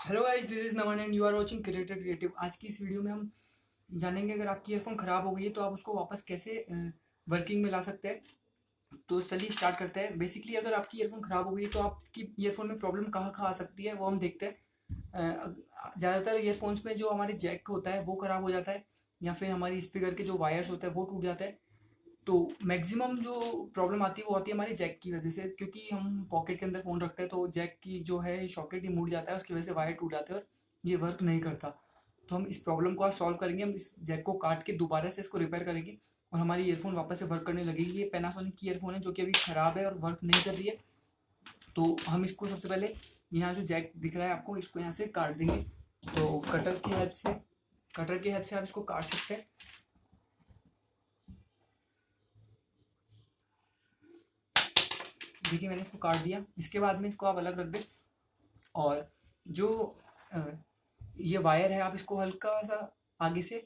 Hello guys, this is Naman and you are watching creator creative. आज की इस video में हम जानेंगे अगर आपकी ईयरफोन ख़राब हो गई है तो आप उसको वापस कैसे वर्किंग में ला सकते हैं। तो चलिए स्टार्ट करते हैं। बेसिकली अगर आपकी ईयरफोन ख़राब हो गई है तो आपकी ईयरफोन में प्रॉब्लम कहाँ कहाँ आ सकती है वो हम देखते हैं। ज़्यादातर ईयरफोन्स में जो हमारे जैक होता है वो ख़राब हो जाता है, या फिर हमारी स्पीकर के जो वायर्स होते हैं वो टूट जाते हैं। तो मैक्सिमम जो प्रॉब्लम आती है वो आती है हमारे जैक की वजह से, क्योंकि हम पॉकेट के अंदर फ़ोन रखते हैं तो जैक की जो है सॉकेट ही मुड़ जाता है, उसकी वजह से वायर टूट जाते हैं और ये वर्क नहीं करता। तो हम इस प्रॉब्लम को आज सॉल्व करेंगे। हम इस जैक को काट के दोबारा से इसको रिपेयर करेंगे और हमारी ईयरफोन वापस से वर्क करने लगेगी। ये पैनासोनिक की ईयरफोन है जो कि अभी ख़राब है और वर्क नहीं कर रही है। तो हम इसको सबसे पहले यहाँ जो जैक दिख रहा है आपको, इसको यहाँ से काट देंगे। तो कटर की हेल्प से आप इसको काट सकते हैं। देखिए मैंने इसको काट दिया। इसके बाद में इसको आप अलग रख दें और जो अ, ये वायर है आप इसको हल्का सा आगे से,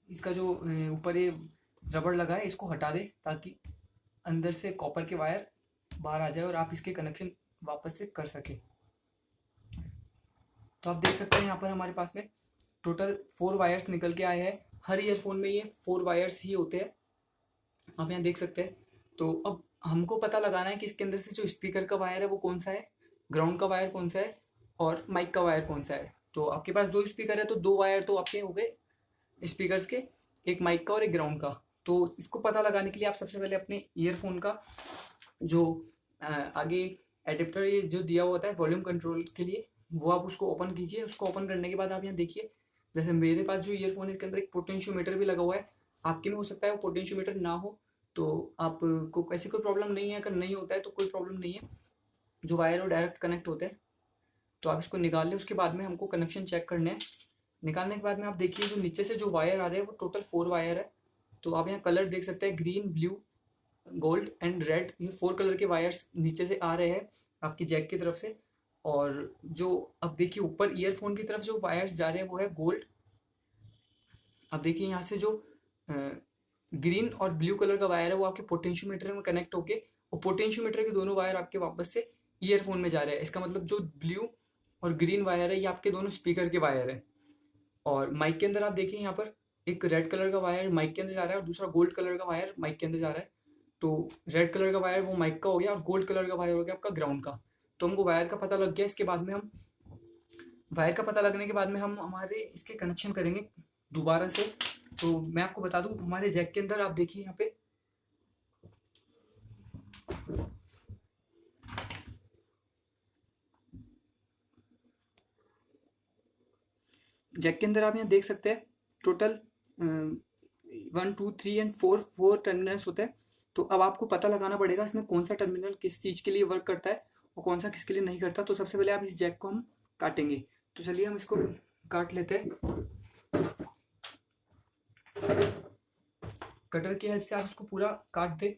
इसका जो ऊपर ये रबड़ लगा है इसको हटा दें ताकि अंदर से कॉपर के वायर बाहर आ जाए और आप इसके कनेक्शन वापस से कर सकें। तो आप देख सकते हैं यहाँ पर हमारे पास में टोटल 4 वायर्स निकल के आए हैं। हर ईयरफोन में ये 4 वायर्स ही होते हैं, आप यहाँ देख सकते हैं। तो अब हमको पता लगाना है कि इसके अंदर से जो स्पीकर का वायर है वो कौन सा है, ग्राउंड का वायर कौन सा है और माइक का वायर कौन सा है। तो आपके पास 2 स्पीकर है तो 2 वायर तो आपके हो गए स्पीकर्स के, एक माइक का और एक ग्राउंड का। तो इसको पता लगाने के लिए आप सबसे पहले अपने ईयरफोन का जो आगे एडेप्टर ये जो दिया हुआ होता है वॉल्यूम कंट्रोल के लिए, वो आप उसको ओपन कीजिए। उसको ओपन करने के बाद आप यहाँ देखिए, जैसे मेरे पास जो ईयरफोन है इसके अंदर एक पोटेंशियोमीटर भी लगा हुआ है। आपके में हो सकता है वो पोटेंशियोमीटर ना हो, तो आपको ऐसी कोई प्रॉब्लम नहीं है। अगर नहीं होता है तो कोई प्रॉब्लम नहीं है, जो वायर वो डायरेक्ट कनेक्ट होते हैं। तो आप इसको निकाल लें। उसके बाद में हमको कनेक्शन चेक करने हैं। निकालने के बाद में आप देखिए जो नीचे से जो वायर आ रहे हैं वो टोटल 4 वायर है। तो आप यहाँ कलर देख सकते हैं, green, blue, gold and red. ये 4 कलर के वायर्स नीचे से आ रहे हैं आपकी जैक की तरफ से। और जो अब देखिए ऊपर ईयरफोन की तरफ जो वायर्स जा रहे हैं वो है गोल्ड। अब देखिए यहाँ से जो ग्रीन और ब्लू कलर का वायर है वो आपके पोटेंशियोमीटर में कनेक्ट होके, और पोटेंशियोमीटर के दोनों वायर आपके वापस से ईयरफोन में जा रहे हैं। इसका मतलब जो ब्लू और ग्रीन वायर है ये आपके दोनों स्पीकर के वायर है। और माइक के अंदर आप देखिए यहाँ पर एक रेड कलर का वायर माइक के अंदर जा रहा है और दूसरा गोल्ड कलर का वायर माइक के अंदर जा रहा है। तो रेड कलर का वायर वो माइक का हो गया और गोल्ड कलर का वायर हो गया आपका ग्राउंड का। तो हमको वायर का पता लग गया। इसके बाद में हम वायर का पता लगने के बाद में हम हमारे इसके कनेक्शन करेंगे दोबारा से। तो मैं आपको बता दूं हमारे जैक के अंदर आप देखिए यहाँ पे जैक के अंदर आप यहाँ देख सकते हैं टोटल 1 2 3 एंड 4 4 टर्मिनल्स होते हैं। तो अब आपको पता लगाना पड़ेगा इसमें कौन सा टर्मिनल किस चीज़ के लिए वर्क करता है और कौन सा किसके लिए नहीं करता। तो सबसे पहले आप इस जैक को हम काटेंगे। तो चलिए हम इसको काट लेते हैं। कटर की हेल्प से आप इसको पूरा काट दें।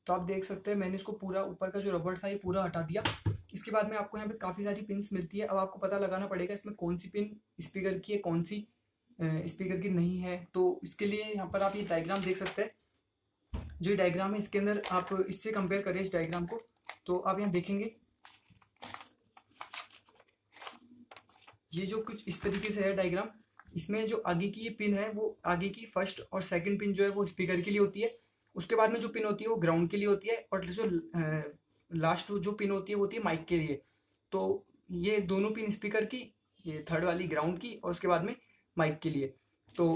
तो आप देख सकते हैं मैंने इसको पूरा ऊपर का जो रबड़ था ये पूरा हटा दिया। इसके बाद में आपको यहाँ पे काफ़ी सारी पिन्स मिलती है। अब आपको पता लगाना पड़ेगा इसमें कौन सी पिन स्पीकर की है, कौन सी स्पीकर की नहीं है। तो इसके लिए यहाँ पर आप ये डायग्राम देख सकते हैं। जो ये डायग्राम है इसके अंदर आप इससे कंपेयर करें इस डायग्राम को, तो आप यहाँ देखेंगे ये जो कुछ इस तरीके से है डायग्राम। इसमें जो आगे की ये पिन है वो आगे की फर्स्ट और सेकंड पिन जो है वो स्पीकर के लिए होती है। उसके बाद में जो पिन होती है वो ग्राउंड के लिए होती है और जो लास्ट जो पिन होती है वो होती है माइक के लिए। तो ये दोनों पिन स्पीकर की, ये थर्ड वाली ग्राउंड की और उसके बाद में माइक के लिए। तो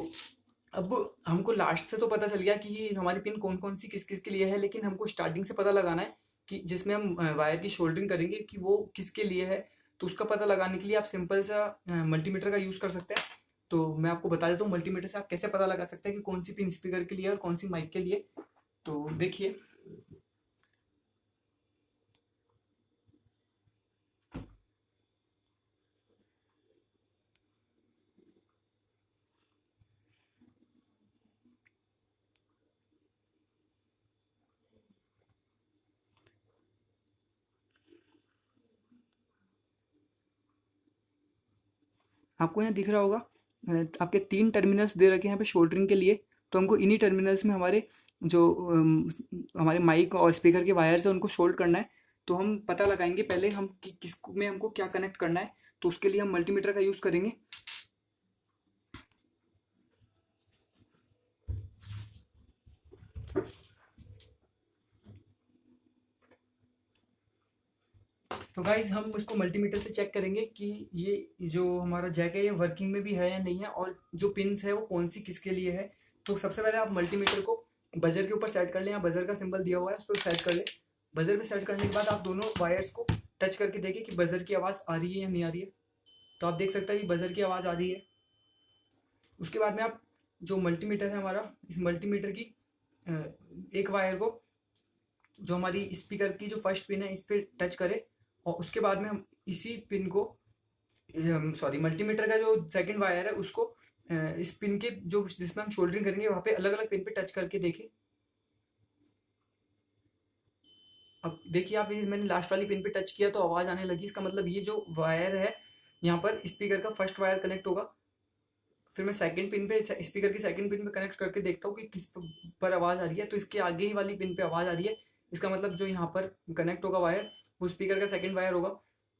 अब हमको लास्ट से तो पता चल गया कि ये हमारी पिन कौन कौन सी किस किस के लिए है, लेकिन हमको स्टार्टिंग से पता लगाना है कि जिसमें हम वायर की शोल्डरिंग करेंगे कि वो किसके लिए है। तो उसका पता लगाने के लिए आप सिंपल सा मल्टीमीटर का यूज़ कर सकते हैं। तो मैं आपको बता देता हूँ मल्टीमीटर से आप कैसे पता लगा सकते हैं कि कौन सी पिन स्पीकर के लिए और कौन सी माइक के लिए। तो देखिए आपको यहाँ दिख रहा होगा आपके 3 टर्मिनल्स दे रखे हैं यहाँ पे शोल्डरिंग के लिए। तो हमको इन्हीं टर्मिनल्स में हमारे जो हमारे माइक और स्पीकर के वायर्स हैं उनको शोल्ड करना है। तो हम पता लगाएंगे पहले हम किस में हमको क्या कनेक्ट करना है। तो उसके लिए हम मल्टीमीटर का यूज़ करेंगे। तो गाइज हम इसको मल्टीमीटर से चेक करेंगे कि ये जो हमारा जैक है ये वर्किंग में भी है या नहीं है, और जो पिन्स है वो कौन सी किसके लिए है। तो सबसे पहले आप मल्टीमीटर को बजर के ऊपर सेट कर लें। यहाँ बजर का सिंबल दिया हुआ है, उस पर सेट कर लें। बजर पे सेट करने के बाद आप दोनों वायर्स को टच करके देखें कि बजर की आवाज़ आ रही है या नहीं आ रही है। तो आप देख सकते हैं कि बजर की आवाज़ आ रही है। उसके बाद में आप जो मल्टीमीटर है हमारा, इस मल्टीमीटर की एक वायर को जो हमारी स्पीकर की जो फर्स्ट पिन है इस पर टच करें, और उसके बाद में हम इसी पिन को सॉरी मल्टीमीटर का जो सेकंड वायर है उसको इस पिन के जो जिसमें हम शोल्डरिंग करेंगे वहाँ पे अलग अलग पिन पे टच करके देखें। अब देखिए आप, ये मैंने लास्ट वाली पिन पे टच किया तो आवाज़ आने लगी। इसका मतलब ये जो वायर है यहाँ पर स्पीकर का फर्स्ट वायर कनेक्ट होगा। फिर मैं सेकंड पिन पे स्पीकर की सेकंड पिन पे कनेक्ट करके देखता हूँ कि किस पर आवाज़ आ रही है। तो इसके आगे ही वाली पिन पे आवाज़ आ रही है। इसका मतलब जो यहाँ पर कनेक्ट होगा वायर वो स्पीकर का सेकंड वायर होगा।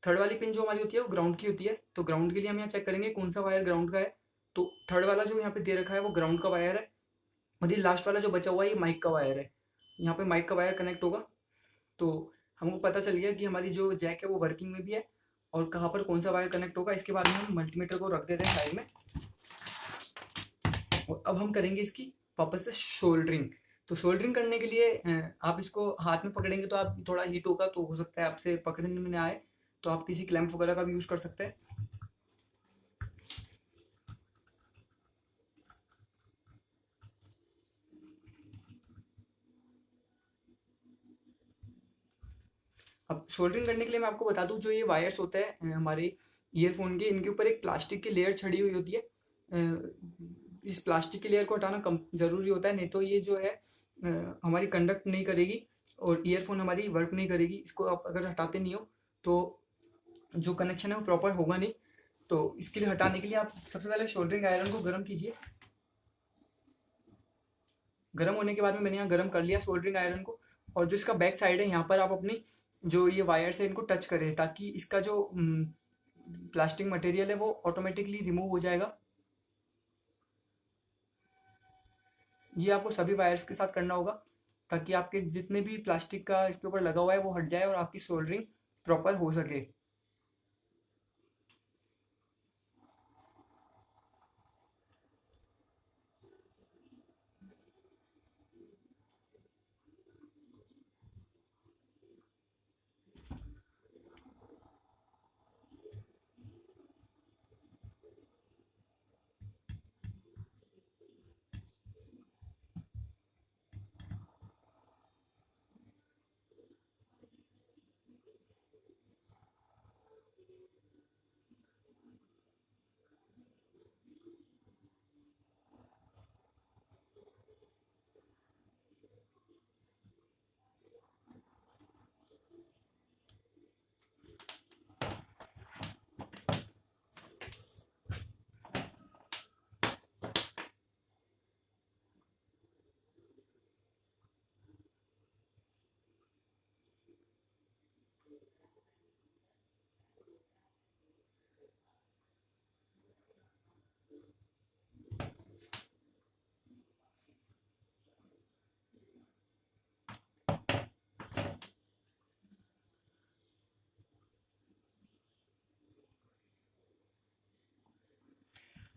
थर्ड वाली पिन जो हमारी होती है वो ग्राउंड की होती है। तो ग्राउंड के लिए हम यहाँ चेक करेंगे कौन सा वायर ग्राउंड का है। तो थर्ड वाला जो यहाँ पे दे रखा है वो ग्राउंड का वायर है, और ये लास्ट वाला जो बचा हुआ है ये माइक का वायर है। यहाँ पे माइक का वायर कनेक्ट होगा। तो हमको पता चल गया कि हमारी जो जैक है वो वर्किंग में भी है और कहाँ पर कौन सा वायर कनेक्ट होगा। इसके बाद में हम मल्टीमीटर को रख देते हैं साइड में, और अब हम करेंगे इसकी वापस से सोल्डरिंग। तो सोल्डरिंग करने के लिए आप इसको हाथ में पकड़ेंगे तो आप थोड़ा हीट होगा, तो हो सकता है आपसे पकड़ने में ना आए, तो आप किसी क्लैंप वगैरह का भी यूज़ कर सकते हैं। अब सोल्डरिंग करने के लिए मैं आपको बता दूं, जो ये वायर्स होते हैं हमारे ईयरफोन के, इनके ऊपर एक प्लास्टिक की लेयर छड़ी हुई होती है। इस प्लास्टिक की लेयर को हटाना कम ज़रूरी होता है, नहीं तो ये जो है हमारी कंडक्ट नहीं करेगी और ईयरफोन हमारी वर्क नहीं करेगी। इसको आप अगर हटाते नहीं हो तो जो कनेक्शन है वो प्रॉपर होगा नहीं। तो इसके लिए हटाने के लिए आप सबसे पहले सोल्डरिंग आयरन को गर्म कीजिए। गर्म होने के बाद में मैंने यहाँ गर्म कर लिया सोल्डरिंग आयरन को, और जो इसका बैक साइड है यहाँ पर आप अपनी जो ये वायर्स है इनको टच करें, ताकि इसका जो प्लास्टिक मटेरियल है वो ऑटोमेटिकली रिमूव हो जाएगा। ये आपको सभी वायर्स के साथ करना होगा ताकि आपके जितने भी प्लास्टिक का इसके ऊपर लगा हुआ है वो हट जाए और आपकी सोल्डरिंग प्रॉपर हो सके।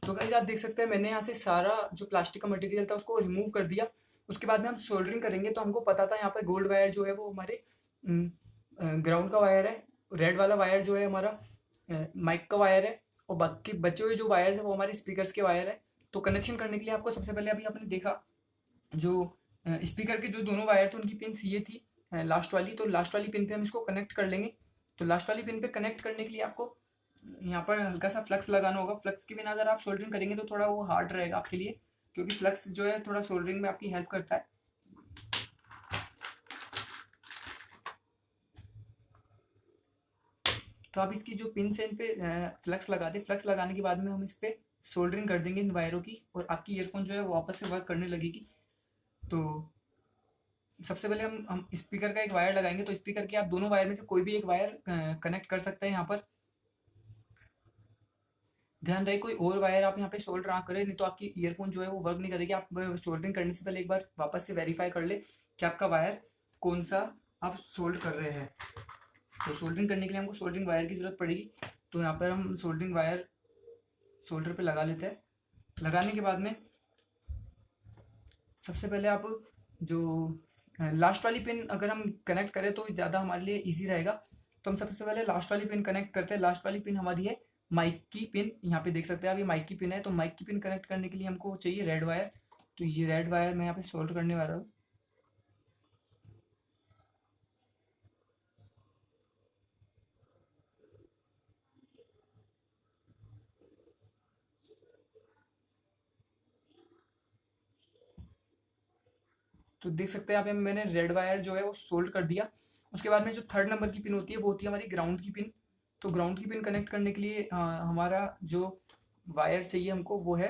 तो गाइस आप देख सकते हैं मैंने यहाँ से सारा जो प्लास्टिक का मटेरियल था उसको रिमूव कर दिया। उसके बाद में हम सोल्डरिंग करेंगे। तो हमको पता था यहाँ पर गोल्ड वायर जो है वो हमारे ग्राउंड का वायर है, रेड वाला वायर जो है हमारा माइक का वायर है, और बाकी बचे हुए जो वायर है वो हमारे स्पीकर्स के वायर है। तो कनेक्शन करने के लिए आपको सबसे पहले अभी आपने देखा जो स्पीकर के जो दोनों वायर थे उनकी पिन ये थी लास्ट वाली। तो लास्ट वाली पिन पे हम इसको कनेक्ट कर लेंगे। तो लास्ट वाली पिन पे कनेक्ट करने के लिए आपको यहाँ पर हल्का सा फ्लक्स लगाना होगा। फ्लक्स के बिना अगर आप सोल्डरिंग करेंगे तो थोड़ा वो हार्ड रहेगा आपके लिए, क्योंकि फ्लक्स जो है थोड़ा सोल्डरिंग में आपकी हेल्प करता है। तो तो आप इसकी जो पिन से इन पे फ्लक्स लगा दें। फ्लक्स लगाने के बाद में हम इस पे सोल्डरिंग कर देंगे इन वायरों की, और आपकी ईयरफोन जो है वो वापस से वर्क करने लगेगी। तो सबसे पहले हम स्पीकर का एक वायर लगाएंगे। तो स्पीकर के आप दोनों वायर में से कोई भी एक वायर कनेक्ट कर सकते हैं यहाँ पर। ध्यान रहे कोई और वायर आप यहाँ पे सोल्डर ना करें, नहीं तो आपकी ईयरफोन जो है वो वर्क नहीं करेगी। आप सोल्डरिंग करने से पहले एक बार वापस से वेरीफाई कर ले कि आपका वायर कौन सा आप सोल्ड कर रहे हैं। तो सोल्डरिंग करने के लिए हमको सोल्डरिंग वायर की ज़रूरत पड़ेगी। तो यहाँ पर हम सोल्डरिंग वायर सोल्डर पे लगा लेते हैं। लगाने के बाद में सबसे पहले आप जो लास्ट वाली पिन अगर हम कनेक्ट करें तो ज़्यादा हमारे लिए इजी रहेगा। तो हम सबसे पहले लास्ट वाली पिन कनेक्ट करते हैं। लास्ट वाली पिन हमारी है माइक की पिन। यहाँ पे देख सकते हैं आप, ये माइक की पिन है। तो माइक की पिन कनेक्ट करने के लिए हमको चाहिए रेड वायर। तो ये रेड वायर मैं यहाँ पे सोल्ड करने वाला हूँ। तो देख सकते हैं यहाँ पे मैंने रेड वायर जो है वो सोल्ड कर दिया। उसके बाद में जो थर्ड नंबर की पिन होती है वो होती है हमारी ग्राउंड की पिन। तो ग्राउंड की पिन कनेक्ट करने के लिए हमारा जो वायर चाहिए हमको वो है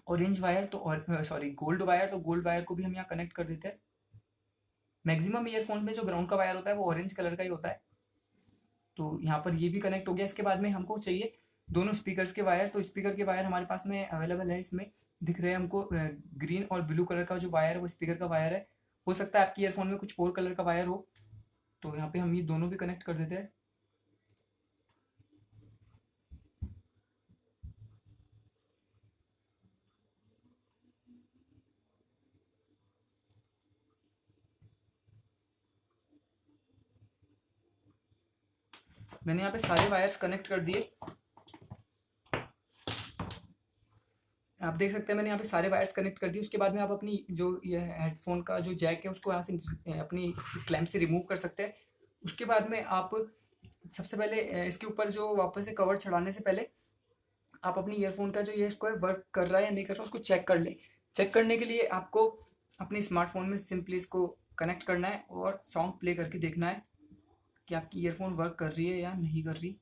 ऑरेंज वायर। तो और सॉरी गोल्ड वायर। तो गोल्ड वायर को भी हम यहाँ कनेक्ट कर देते हैं। मैक्सिमम ईयरफोन में जो ग्राउंड का वायर होता है वो ऑरेंज कलर का ही होता है। तो यहाँ पर ये भी कनेक्ट हो गया। इसके बाद में हमको चाहिए दोनों स्पीकर्स के वायर। तो स्पीकर के वायर हमारे पास में अवेलेबल है। इसमें दिख रहे हैं हमको ग्रीन और ब्लू कलर का जो वायर है वो स्पीकर का वायर है। हो सकता है आपकी ईयरफोन में कुछ और कलर का वायर हो। तो यहाँ पे हम ये दोनों भी कनेक्ट कर देते हैं। मैंने यहाँ पे सारे वायर्स कनेक्ट कर दिए। आप देख सकते हैं मैंने यहाँ पे सारे वायर्स कनेक्ट कर दिए। उसके बाद में आप अपनी जो ये हेडफोन का जो जैक है उसको यहाँ से अपनी क्लैंप से रिमूव कर सकते हैं। उसके बाद में आप सबसे पहले इसके ऊपर जो वापस से कवर चढ़ाने से पहले आप अपनी ईयरफोन का जो ये इसको है वर्क कर रहा है या नहीं कर रहा उसको चेक कर लें। चेक करने के लिए आपको अपने स्मार्टफोन में सिंपली इसको कनेक्ट करना है और सॉन्ग प्ले करके देखना है कि आपकी ईयरफोन वर्क कर रही है या नहीं कर रही।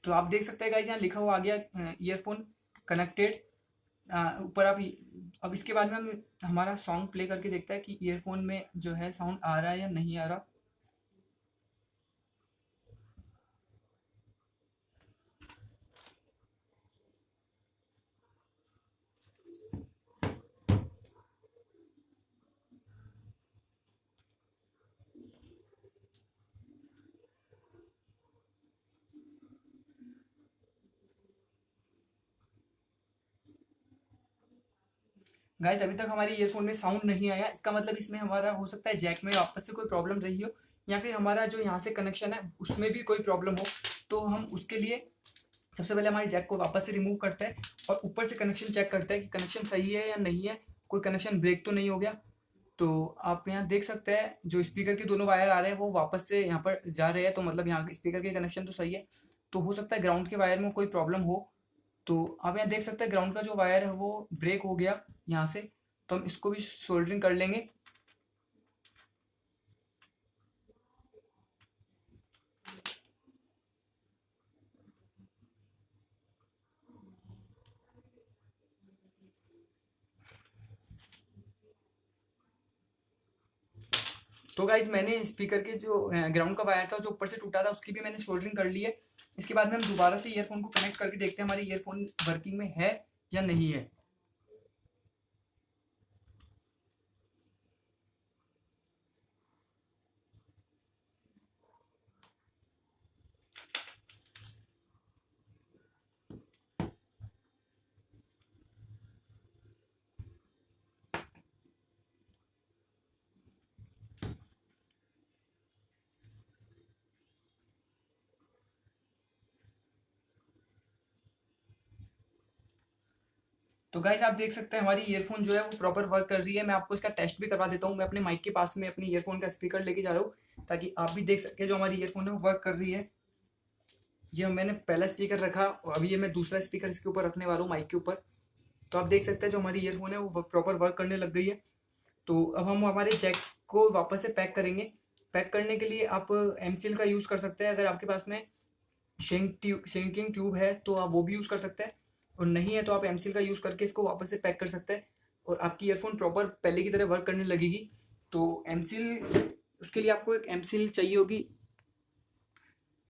तो आप देख सकते हैं गाइस यहाँ लिखा हुआ आ गया ईयरफोन कनेक्टेड। ऊपर आप अब इसके बाद में हम हमारा सॉन्ग प्ले करके देखता है कि ईयरफोन में जो है साउंड आ रहा है या नहीं आ रहा। गाइस अभी तक हमारे ईयरफोन में साउंड नहीं आया। इसका मतलब इसमें हमारा हो सकता है जैक में वापस से कोई प्रॉब्लम रही हो, या फिर हमारा जो यहाँ से कनेक्शन है उसमें भी कोई प्रॉब्लम हो। तो हम उसके लिए सबसे पहले हमारे जैक को वापस से रिमूव करते हैं और ऊपर से कनेक्शन चेक करते हैं कि कनेक्शन सही है या नहीं है, कोई कनेक्शन ब्रेक तो नहीं हो गया। तो आप यहाँ देख सकते हैं जो स्पीकर के दोनों वायर आ रहे हैं वो वापस से यहाँ पर जा रहे हैं। तो मतलब यहाँ स्पीकर के कनेक्शन तो सही है। तो हो सकता है ग्राउंड के वायर में कोई प्रॉब्लम हो। तो आप यहाँ देख सकते हैं ग्राउंड का जो वायर है वो ब्रेक हो गया यहाँ से। तो हम इसको भी सोल्डरिंग कर लेंगे। तो गाइज मैंने स्पीकर के जो ग्राउंड का वायर था जो ऊपर से टूटा था उसकी भी मैंने सोल्डरिंग कर ली है। इसके बाद में हम दोबारा से ईयरफोन को कनेक्ट करके देखते हैं हमारी ईयरफोन वर्किंग में है या नहीं है। तो गाइज आप देख सकते हैं हमारी ईयरफोन जो है वो प्रॉपर वर्क कर रही है। मैं आपको इसका टेस्ट भी करवा देता हूँ। मैं अपने माइक के पास में अपनी ईयरफोन का स्पीकर लेके जा रहा हूँ ताकि आप भी देख सके जो हमारी ईयरफोन है वो वर्क कर रही है ये मैंने पहला स्पीकर रखा और अभी ये मैं दूसरा स्पीकर इसके ऊपर रखने वाला हूँ माइक के ऊपर। तो आप देख सकते हैं जो हमारी ईयरफोन है वो प्रॉपर वर्क करने लग गई है। तो अब हम हमारे जैक को वापस से पैक करेंगे। पैक करने के लिए आप एमसीएल का यूज़ कर सकते हैं। अगर आपके पास में शेंकिंग ट्यूब है तो आप वो भी यूज़ कर सकते हैं, और नहीं है तो आप एमसीएल का यूज़ करके इसको वापस से पैक कर सकते हैं और आपकी ईयरफोन प्रॉपर पहले की तरह वर्क करने लगेगी। तो एमसीएल, उसके लिए आपको एक एमसीएल चाहिए होगी।